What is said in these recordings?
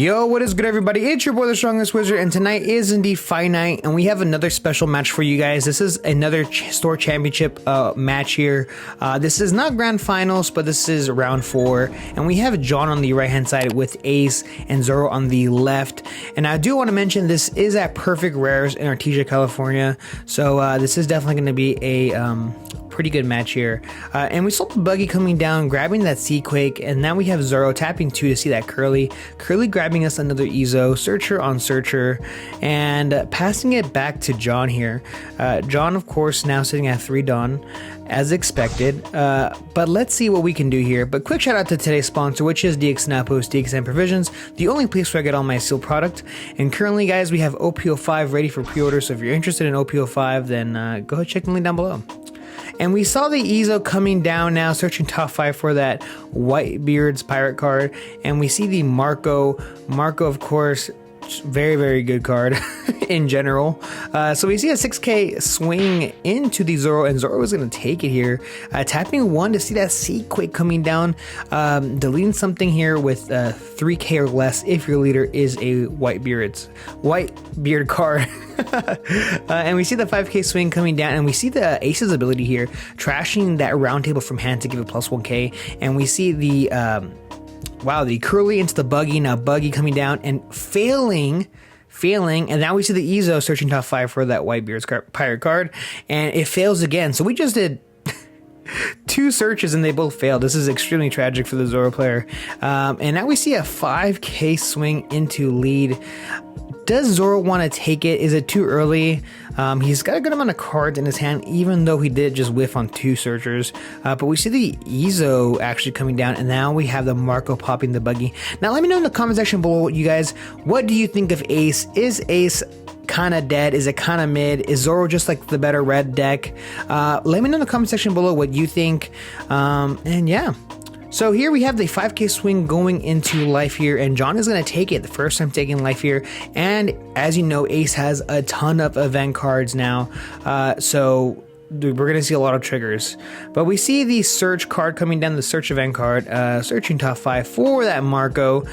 Yo, what is good, everybody? It's your boy, the Strongest Wizard, and tonight is indeed Fight Night, and we have another special match for you guys. This is another store championship match here. This is not grand finals, but this is round 4, and we have John on the right hand side with Ace and Zoro on the left. And I do want to mention this is at Perfect Rares in Artesia, California, so this is definitely going to be a pretty good match here. And we saw the buggy coming down, grabbing that Seaquake, and now we have Zoro tapping 2 to see that Curly grabbing us another Ezo, Searcher on Searcher, and passing it back to John here. John, of course, now sitting at 3 Dawn, as expected, but let's see what we can do here. But quick shout out to today's sponsor, which is DXN Outpost, DXN Provisions, the only place where I get all my sealed product. And currently, guys, we have OP05 ready for pre-order, so if you're interested in OP05, then go ahead, check the link down below. And we saw the Ezo coming down now, searching top 5 for that Whitebeard's pirate card. And we see the Marco, of course, very good card in general. So we see a 6k swing into the Zoro, and Zoro is going to take it here, tapping 1 to see that Seaquake coming down, deleting something here with 3k or less if your leader is a Whitebeard card. And we see the 5k swing coming down, and we see the Ace's ability here, trashing that round table from hand to give it plus 1k. And we see the the Curly into the buggy, now buggy coming down and failing, and now we see the Ezo searching top 5 for that Whitebeard's pirate card, and it fails again. So we just did 2 searches and they both failed. This is extremely tragic for the Zoro player. And now we see a 5k swing into lead. Does Zoro want to take it? Is it too early? He's got a good amount of cards in his hand, even though he did just whiff on 2 searchers. But we see the Ezo actually coming down, and now we have the Marco popping the buggy. Now, let me know in the comment section below, you guys, what do you think of Ace? Is Ace kind of dead? Is it kind of mid? Is Zoro just like the better red deck? Let me know in the comment section below what you think. And yeah. So here we have the 5k swing going into life here, and John is going to take it, the first time taking life here. And as you know, Ace has a ton of event cards now, so we're going to see a lot of triggers. But we see the search card coming down, the search event card, searching top 5 for that Marco.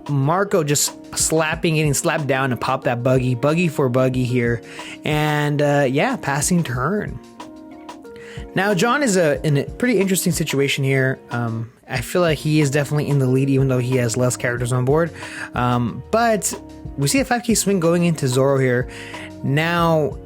Marco just getting slapped down and pop that buggy for buggy here. And yeah, passing turn. Now, John is in a pretty interesting situation here. I feel like he is definitely in the lead, even though he has less characters on board. But we see a 5k swing going into Zoro here. Now,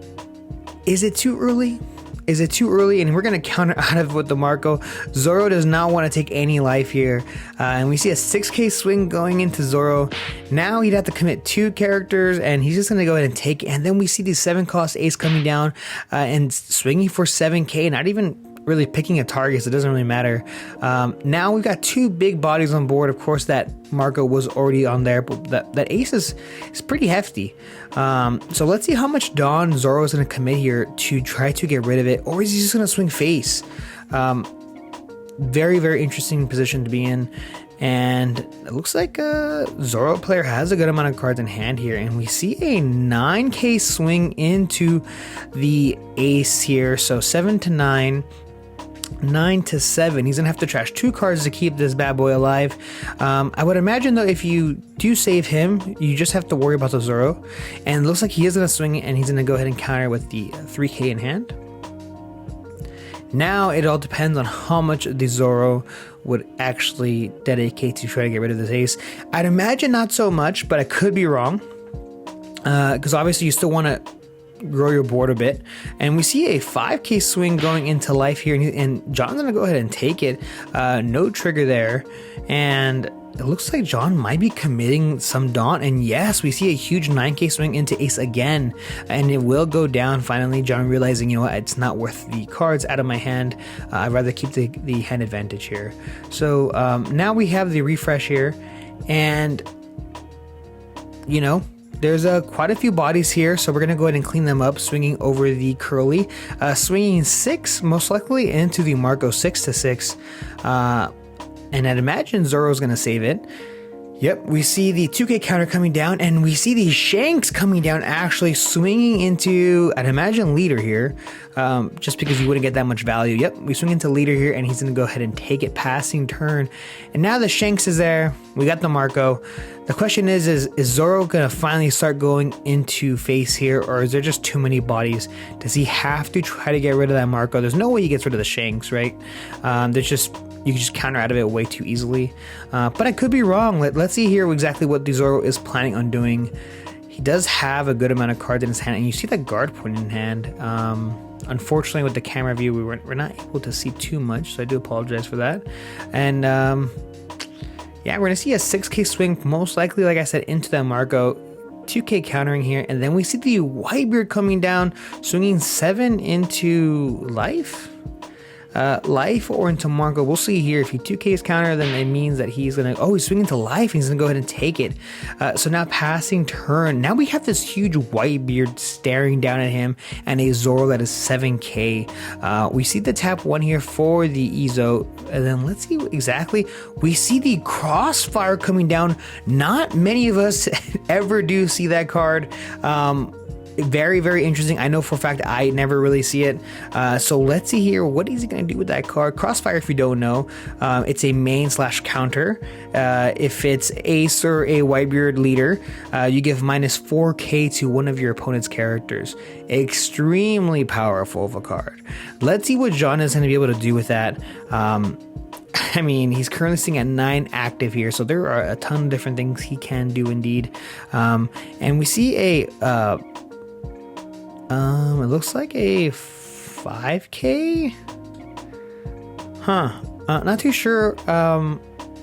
is it too early? Is it too early? And we're going to counter out of it with the Marco. Zoro does not want to take any life here. And we see a 6k swing going into Zoro. Now he'd have to commit 2 characters, and he's just going to go ahead and take it. And then we see the 7-cost Ace coming down and swinging for 7k, not even really picking a target, so it doesn't really matter. Now we've got 2 big bodies on board. Of course, that Marco was already on there, but that Ace is pretty hefty. So let's see how much Dawn Zoro is going to commit here to try to get rid of it, or is he just going to swing face? Very interesting position to be in. And it looks like Zoro player has a good amount of cards in hand here, and we see a 9k swing into the Ace here. So 7 to 9. 9 to 7. He's gonna have to trash 2 cards to keep this bad boy alive. I would imagine though, if you do save him, you just have to worry about the Zoro. And it looks like he is gonna swing it, and he's gonna go ahead and counter with the 3k in hand. Now it all depends on how much the Zoro would actually dedicate to try to get rid of this Ace. I'd imagine not so much, but I could be wrong. Because obviously you still want to grow your board a bit. And we see a 5k swing going into life here, and John's gonna go ahead and take it. No trigger there, and it looks like John might be committing some Dawn, and yes, we see a huge 9k swing into Ace again, and it will go down finally. John realizing, you know what, it's not worth the cards out of my hand. I'd rather keep the hand advantage here. So now we have the refresh here, and you know, there's quite a few bodies here, so we're going to go ahead and clean them up, swinging over the Curly, swinging 6 most likely into the Marco 6 to 6, and I'd imagine Zoro's going to save it. Yep, we see the 2K counter coming down, and we see the Shanks coming down, actually swinging into, I'd imagine, leader here, just because you wouldn't get that much value. Yep, we swing into leader here, and he's going to go ahead and take it, passing turn. And now the Shanks is there. We got the Marco. The question is Zoro going to finally start going into face here, or is there just too many bodies? Does he have to try to get rid of that Marco? There's no way he gets rid of the Shanks, right? You can just counter out of it way too easily. But I could be wrong. Let's see here exactly what the Zoro is planning on doing. He does have a good amount of cards in his hand, and you see that guard point in hand. Unfortunately, with the camera view, we're not able to see too much, so I do apologize for that. And yeah, we're gonna see a 6K swing, most likely, like I said, into that Marco. 2K countering here, and then we see the Whitebeard coming down, swinging 7 into life. Life or into Marco. We'll see here. If he 2K's counter, then it means that he's gonna, he's swinging to life, and he's gonna go ahead and take it. So now passing turn. Now we have this huge Whitebeard staring down at him, and a Zoro that is 7K. We see the tap 1 here for the Ezo, and then let's see exactly. We see the Crossfire coming down. Not many of us ever do see that card. Very, very interesting. I know for a fact I never really see it. So let's see here. What is he going to do with that card? Crossfire, if you don't know, it's a main / counter. If it's Ace or a Whitebeard leader, you give minus 4K to one of your opponent's characters. Extremely powerful of a card. Let's see what John is going to be able to do with that. I mean, he's currently sitting at 9 active here, so there are a ton of different things he can do indeed. And we see a... it looks like a 5K? Not too sure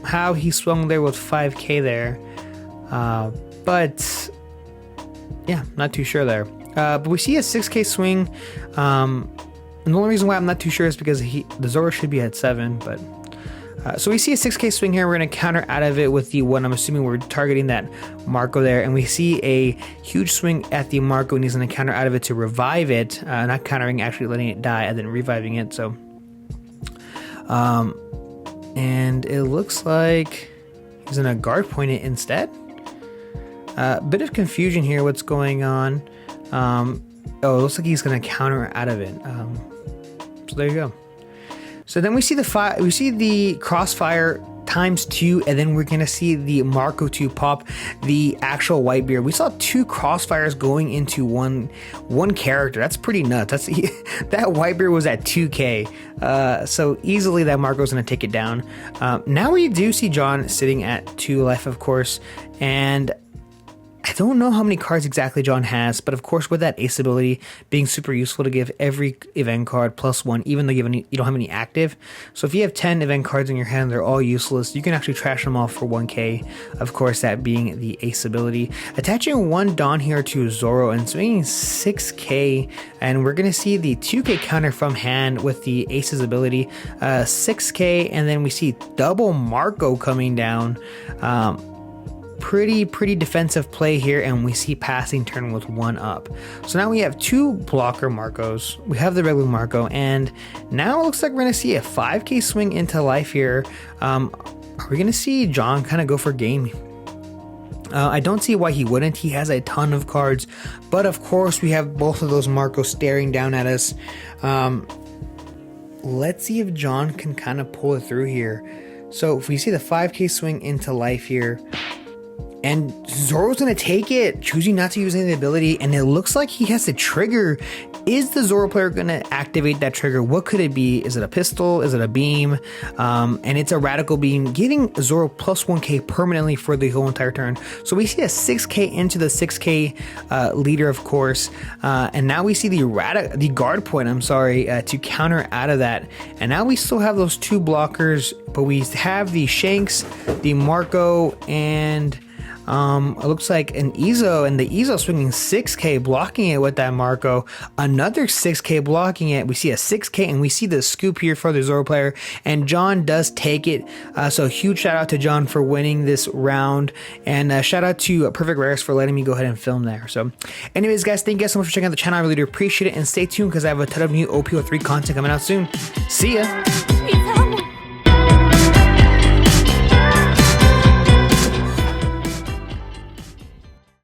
how he swung there with 5K there. But yeah, not too sure there. But we see a 6K swing. And the only reason why I'm not too sure is because the Zoro should be at 7, but... so we see a 6K swing here. We're going to counter out of it with the one. I'm assuming we're targeting that Marco there. And we see a huge swing at the Marco, and he's going to counter out of it to revive it. Not countering, actually letting it die and then reviving it. So, and it looks like he's going to guard point it instead. Bit of confusion here. What's going on? It looks like he's going to counter out of it. So there you go. So then we see the Crossfire ×2, and then we're gonna see the Marco 2 pop the actual Whitebeard. We saw 2 Crossfires going into one character. That's pretty nuts. That Whitebeard was at 2K. So easily that Marco's gonna take it down. Now we do see John sitting at 2 life, of course, and I don't know how many cards exactly John has, but of course with that Ace ability being super useful to give every event card +1, even though you don't have any active. So if you have 10 event cards in your hand, they're all useless. You can actually trash them all for 1K. Of course, that being the Ace ability. Attaching 1 Dawn here to Zoro and swinging 6K, and we're going to see the 2K counter from hand with the Ace's ability, 6K, and then we see double Marco coming down. Pretty defensive play here, and we see passing turn with 1 up. So now we have 2 blocker Marcos. We have the regular Marco, and now it looks like we're gonna see a 5K swing into life here. Are we gonna see John kind of go for game? I don't see why he wouldn't. He has a ton of cards, but of course we have both of those Marcos staring down at us. Let's see if John can kind of pull it through here. So if we see the 5K swing into life here, and Zoro's gonna take it, choosing not to use any of the ability, and it looks like he has the trigger. Is the Zoro player gonna activate that trigger? What could it be? Is it a pistol? Is it a beam? And it's a radical beam, giving Zoro +1K permanently for the whole entire turn. So we see a 6K into the 6K leader, of course, and now we see the guard point, to counter out of that. And now we still have those 2 blockers, but we have the Shanks, the Marco, and it looks like an Ezo, and the Ezo swinging 6K, blocking it with that Marco. Another 6K blocking it. We see a 6K, and we see the scoop here for the Zoro player, and John does take it. So huge shout out to John for winning this round, and shout out to Perfect Rares for letting me go ahead and film there. So anyways, guys, thank you guys so much for checking out the channel. I really do appreciate it, and stay tuned because I have a ton of new OP03 content coming out soon. See ya!